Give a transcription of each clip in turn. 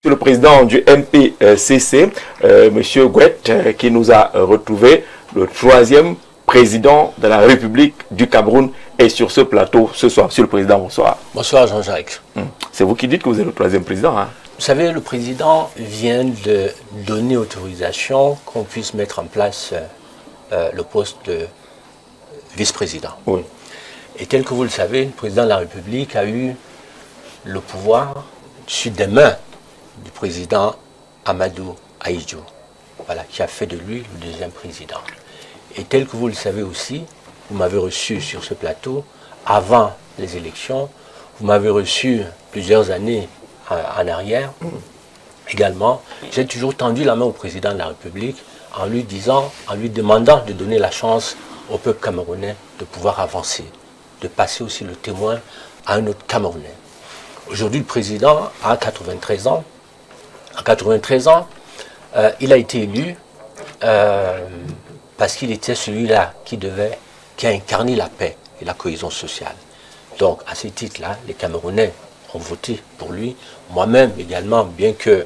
Le président du MPCC, M. Gouet, qui nous a retrouvé, le troisième président de la République du Cameroun, est sur ce plateau ce soir. Monsieur le Président, bonsoir. Bonsoir Jean-Jacques. C'est vous qui dites que vous êtes le troisième président, hein? Vous savez, le président vient de donner autorisation qu'on puisse mettre en place le poste de vice-président. Oui. Et tel que vous le savez, le président de la République a eu le pouvoir sur des mains du président Amadou Ahidjo, voilà, qui a fait de lui le deuxième président. Et tel que vous le savez aussi, vous m'avez reçu sur ce plateau avant les élections, vous m'avez reçu plusieurs années en arrière. Également, j'ai toujours tendu la main au président de la République en lui disant, en lui demandant de donner la chance au peuple camerounais de pouvoir avancer, de passer aussi le témoin à un autre Camerounais. Aujourd'hui, le président a 93 ans. À 93 ans, il a été élu parce qu'il était celui-là qui a incarné la paix et la cohésion sociale. Donc, à ce titre-là, les Camerounais ont voté pour lui. Moi-même également, bien que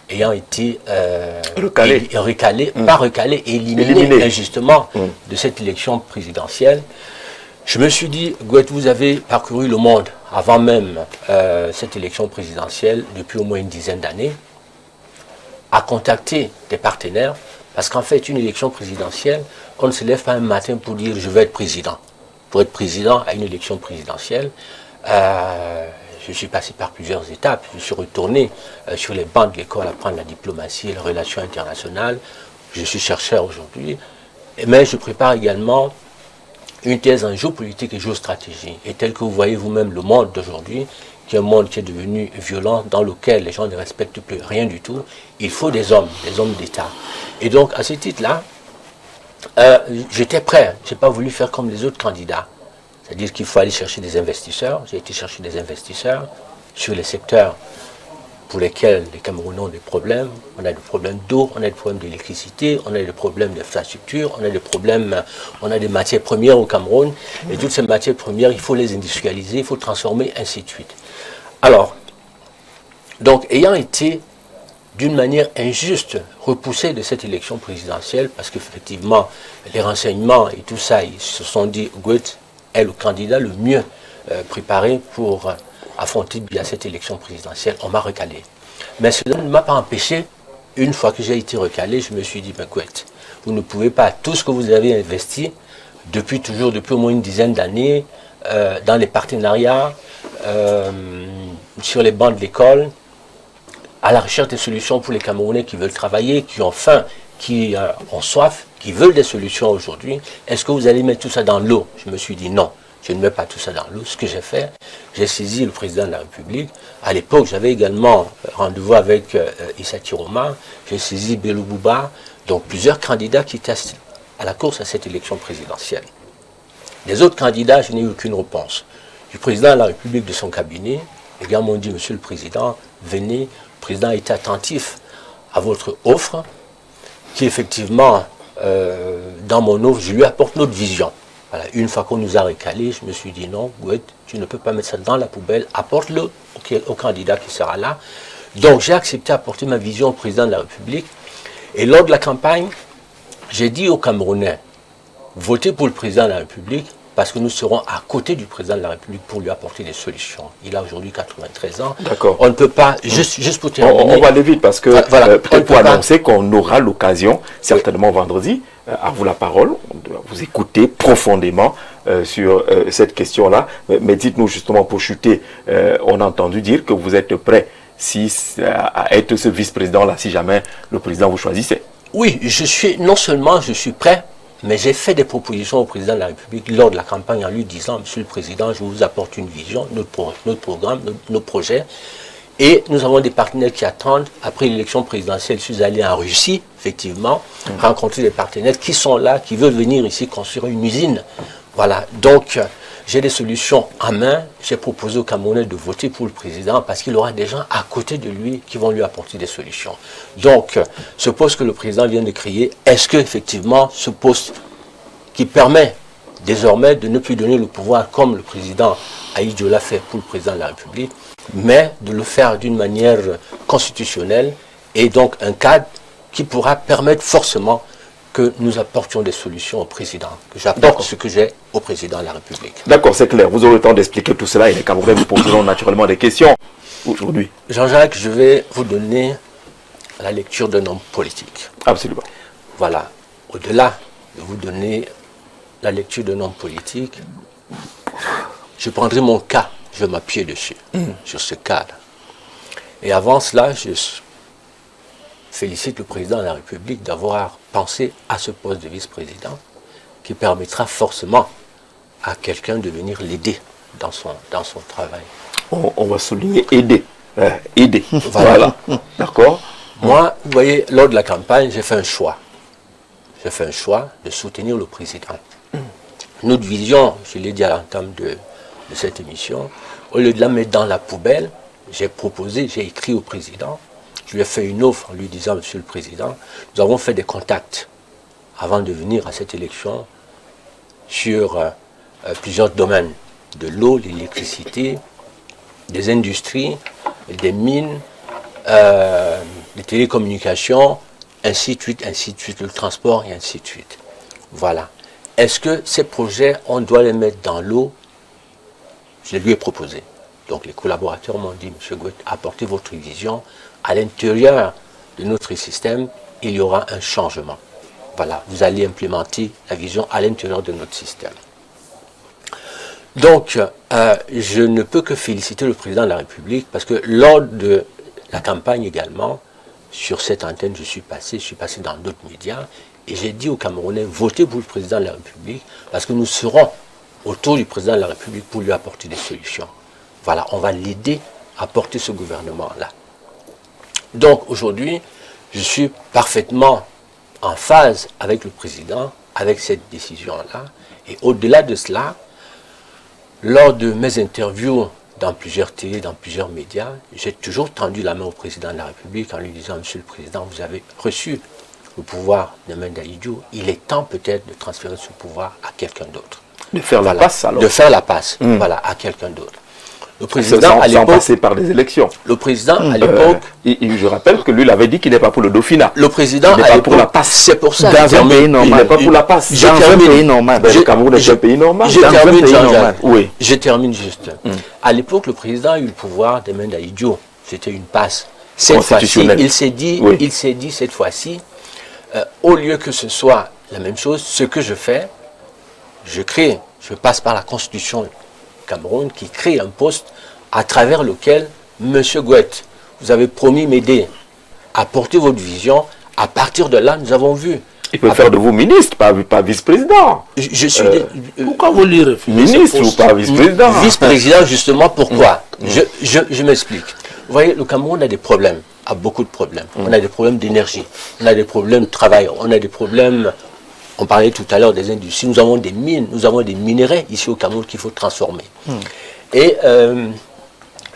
ayant été éliminé injustement de cette élection présidentielle, je me suis dit, Gouet, vous avez parcouru le monde avant même cette élection présidentielle, depuis au moins une dizaine d'années, à contacter des partenaires, parce qu'en fait, une élection présidentielle, on ne se lève pas un matin pour dire je vais être président. Pour être président à une élection présidentielle, je suis passé par plusieurs étapes. Je suis retourné sur les bancs de l'école apprendre la diplomatie et les relations internationales. Je suis chercheur aujourd'hui, mais je prépare également une thèse en géopolitique et géostratégie. Et tel que vous voyez vous-même le monde d'aujourd'hui, qui est un monde qui est devenu violent, dans lequel les gens ne respectent plus rien du tout, il faut des hommes d'État. Et donc, à ce titre-là, j'étais prêt. Je n'ai pas voulu faire comme les autres candidats. C'est-à-dire qu'il faut aller chercher des investisseurs. J'ai été chercher des investisseurs sur les secteurs pour lesquels les Camerounais ont des problèmes. On a des problèmes d'eau, on a des problèmes d'électricité, on a des problèmes d'infrastructure, on a des matières premières au Cameroun. Et toutes ces matières premières, il faut les industrialiser, il faut transformer, ainsi de suite. Alors, donc, ayant été d'une manière injuste repoussé de cette élection présidentielle, parce qu'effectivement, les renseignements et tout ça, ils se sont dit, Gouet est le candidat le mieux préparé pour affronter bien cette élection présidentielle, on m'a recalé. Mais cela ne m'a pas empêché, une fois que j'ai été recalé, je me suis dit, Gouet, vous ne pouvez pas, tout ce que vous avez investi, depuis au moins une dizaine d'années, dans les partenariats, sur les bancs de l'école, à la recherche des solutions pour les Camerounais qui veulent travailler, qui ont faim, qui ont soif, qui veulent des solutions aujourd'hui. Est-ce que vous allez mettre tout ça dans l'eau? Je me suis dit non, je ne mets pas tout ça dans l'eau. Ce que j'ai fait, j'ai saisi le président de la République. À l'époque, j'avais également rendez-vous avec Issa Tiroma, j'ai saisi Belou Bouba, donc plusieurs candidats qui étaient à la course à cette élection présidentielle. Les autres candidats, je n'ai eu aucune réponse. Du président de la République, de son cabinet, les gars m'ont dit, Monsieur le Président, venez. Le président a été attentif à votre offre, qui effectivement, dans mon offre, je lui apporte notre vision. Voilà, une fois qu'on nous a recalé, je me suis dit non, Gouet, tu ne peux pas mettre ça dans la poubelle, apporte-le au candidat qui sera là. Donc j'ai accepté d'apporter ma vision au président de la République. Et lors de la campagne, j'ai dit aux Camerounais, votez pour le président de la République, parce que nous serons à côté du président de la République pour lui apporter des solutions. Il a aujourd'hui 93 ans. D'accord. On ne peut pas, juste pour terminer... On va aller vite parce que voilà, peut-être pour annoncer qu'on aura l'occasion, certainement vendredi, à vous la parole, de vous écouter profondément sur cette question-là. Mais dites-nous justement, pour chuter, on a entendu dire que vous êtes prêt à être ce vice-président-là, si jamais le président vous choisissait. Oui, non seulement je suis prêt, mais j'ai fait des propositions au président de la République lors de la campagne en lui disant, Monsieur le Président, je vous apporte une vision, notre programme, nos projets. Et nous avons des partenaires qui attendent. Après l'élection présidentielle, je suis allé en Russie, effectivement, rencontrer des partenaires qui sont là, qui veulent venir ici construire une usine. Voilà, donc j'ai des solutions en main. J'ai proposé aux Camerounais de voter pour le président parce qu'il aura des gens à côté de lui qui vont lui apporter des solutions. Donc, ce poste que le président vient de créer, est-ce qu'effectivement, ce poste qui permet désormais de ne plus donner le pouvoir comme le président Ahidjo l'a fait pour le président de la République, mais de le faire d'une manière constitutionnelle et donc un cadre qui pourra permettre forcément que nous apportions des solutions au président, que j'apporte ce que j'ai au président de la République. D'accord, c'est clair. Vous aurez le temps d'expliquer tout cela et les Camerounais vous poseront naturellement des questions aujourd'hui. Jean-Jacques, je vais vous donner la lecture d'un homme politique. Absolument. Voilà. Au-delà de vous donner la lecture d'un homme politique, je prendrai mon cas, je vais m'appuyer dessus, sur ce cadre. Et avant cela, je félicite le président de la République d'avoir pensé à ce poste de vice-président qui permettra forcément à quelqu'un de venir l'aider dans son travail. On va souligner aider. Aider. Voilà. D'accord. Moi, vous voyez, lors de la campagne, j'ai fait un choix. J'ai fait un choix de soutenir le président. Notre vision, je l'ai dit à l'entame de cette émission, au lieu de la mettre dans la poubelle, j'ai proposé, j'ai écrit au président, je lui ai fait une offre en lui disant, Monsieur le Président, nous avons fait des contacts avant de venir à cette élection sur plusieurs domaines, de l'eau, l'électricité, des industries, des mines, des télécommunications, ainsi de suite, le transport et ainsi de suite. Voilà. Est-ce que ces projets, on doit les mettre dans l'eau? Je lui ai proposé. Donc les collaborateurs m'ont dit, Monsieur Gouet, apportez votre vision. À l'intérieur de notre système, il y aura un changement. Voilà, vous allez implémenter la vision à l'intérieur de notre système. Donc, je ne peux que féliciter le président de la République parce que lors de la campagne également, sur cette antenne, je suis passé dans d'autres médias et j'ai dit aux Camerounais, votez pour le président de la République parce que nous serons autour du président de la République pour lui apporter des solutions. Voilà, on va l'aider à porter ce gouvernement-là. Donc aujourd'hui, je suis parfaitement en phase avec le président, avec cette décision-là. Et au-delà de cela, lors de mes interviews dans plusieurs télés, dans plusieurs médias, j'ai toujours tendu la main au président de la République en lui disant, Monsieur le Président, vous avez reçu le pouvoir de main d'Ahidjo, il est temps peut-être de transférer ce pouvoir à quelqu'un d'autre. De faire la passe alors. De faire la passe, voilà, à quelqu'un d'autre. Le président, à l'époque, passer par des élections. Le président, à l'époque, je rappelle que lui, il avait dit qu'il n'est pas pour le dauphinat. Le président, il n'est pas pour la passe. C'est pour ça. Dans un pays normal. Il n'est pas pour la passe. Dans un pays normal. Le Cameroun est un pays normal. Je termine juste. À l'époque, le président a eu le pouvoir des mains d'Ahidjo. C'était une passe. Cette fois-ci, il s'est dit cette fois-ci, au lieu que ce soit la même chose, ce que je fais, je passe par la Constitution Cameroun qui crée un poste à travers lequel, Monsieur Gouet, vous avez promis m'aider à porter votre vision. À partir de là, nous avons vu. Il peut faire de vous ministre, pas vice-président. Je suis... pourquoi vous lui refusez ministre ou pas vice-président? Vice-président, justement, pourquoi? Je m'explique. Vous voyez, le Cameroun a des problèmes, a beaucoup de problèmes. On a des problèmes d'énergie, on a des problèmes de travail, on a des problèmes... On parlait tout à l'heure des industries, nous avons des mines, nous avons des minerais ici au Cameroun qu'il faut transformer. Et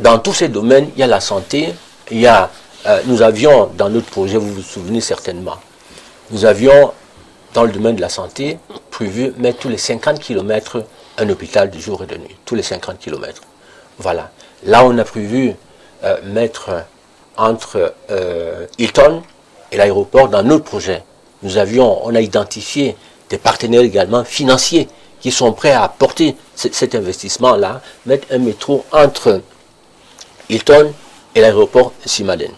dans tous ces domaines, il y a la santé, il y a, nous avions dans notre projet, vous vous souvenez certainement, nous avions dans le domaine de la santé prévu mettre tous les 50 km un hôpital de jour et de nuit, tous les 50 km. Voilà. Là, on a prévu mettre entre Hilton et l'aéroport dans notre projet. On a identifié des partenaires également financiers qui sont prêts à apporter cet investissement-là, mettre un métro entre Hilton et l'aéroport Simaden.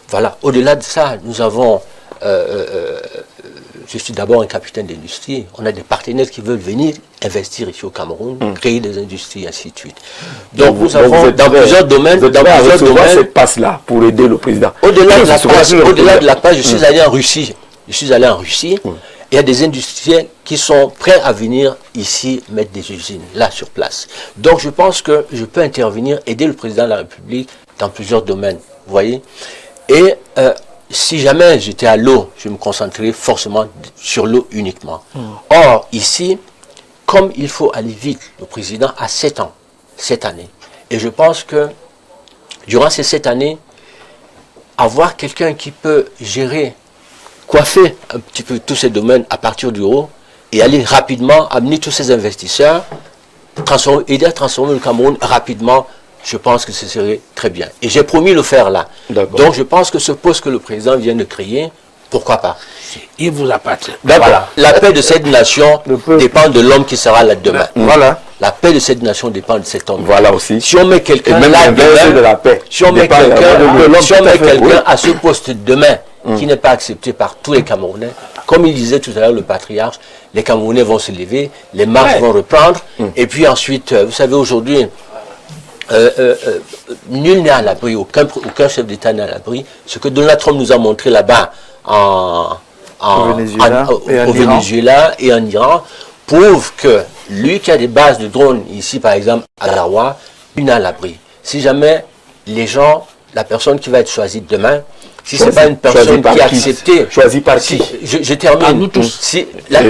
Voilà, au-delà de ça, nous avons, je suis d'abord un capitaine d'industrie, on a des partenaires qui veulent venir investir ici au Cameroun, créer des industries, ainsi de suite. Donc nous avons dans plusieurs domaines, cette passe-là pour aider le président. Au-delà de la passe, je suis allé en Russie. Il y a des industriels qui sont prêts à venir ici mettre des usines, là, sur place. Donc, je pense que je peux intervenir, aider le président de la République dans plusieurs domaines, vous voyez. Et si jamais j'étais à l'eau, je me concentrerais forcément sur l'eau uniquement. Or, ici, comme il faut aller vite, le président a 7 ans, cette année. Et je pense que, durant ces 7 années, avoir quelqu'un qui peut gérer, coiffer un petit peu tous ces domaines à partir du haut et aller rapidement amener tous ces investisseurs, aider à transformer le Cameroun rapidement, je pense que ce serait très bien. Et j'ai promis le faire là. Donc je pense que ce poste que le président vient de créer, pourquoi pas? Il vous appartient. Voilà. La paix de cette nation dépend de l'homme qui sera là demain. Voilà. La paix de cette nation dépend de cet homme. Voilà aussi. Si on met quelqu'un là demain, de la paix. Si on met quelqu'un à ce poste demain qui n'est pas accepté par tous les Camerounais, comme il disait tout à l'heure le patriarche, les Camerounais vont se lever, les marches vont reprendre, et puis ensuite, vous savez, aujourd'hui, nul n'est à l'abri, aucun chef d'État n'est à l'abri. Ce que Donald Trump nous a montré là-bas au Venezuela et en Iran prouve que lui qui a des bases de drones ici, par exemple, à Garoua, il n'est à l'abri. Si jamais les gens, la personne qui va être choisie demain, si ce n'est pas une personne qui est acceptée, choisie par qui? Je termine. Nous tous. Si la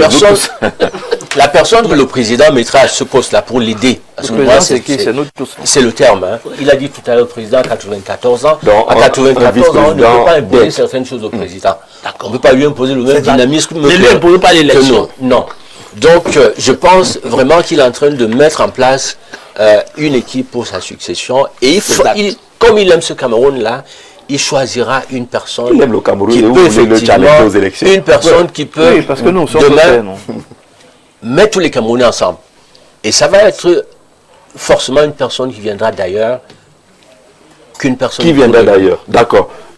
personne que le président mettra à ce poste-là pour l'aider, parce que moi, c'est le terme. Hein. Il a dit tout à l'heure, le président a 94 ans. Donc, à 94 ans, on ne peut pas imposer certaines choses au président. On ne peut pas lui imposer le même dynamisme. Ne lui imposez pas l'élection. Non. Donc, je pense vraiment qu'il est en train de mettre en place une équipe pour sa succession. Et comme il aime ce Cameroun-là, il choisira une personne il aime le Cameroun qui peut effectivement, aux élections. Une personne qui peut parce que nous, demain mettre tous les Camerounais ensemble. Et ça va être forcément une personne qui viendra d'ailleurs qu'une personne qui viendra d'ailleurs. D'accord.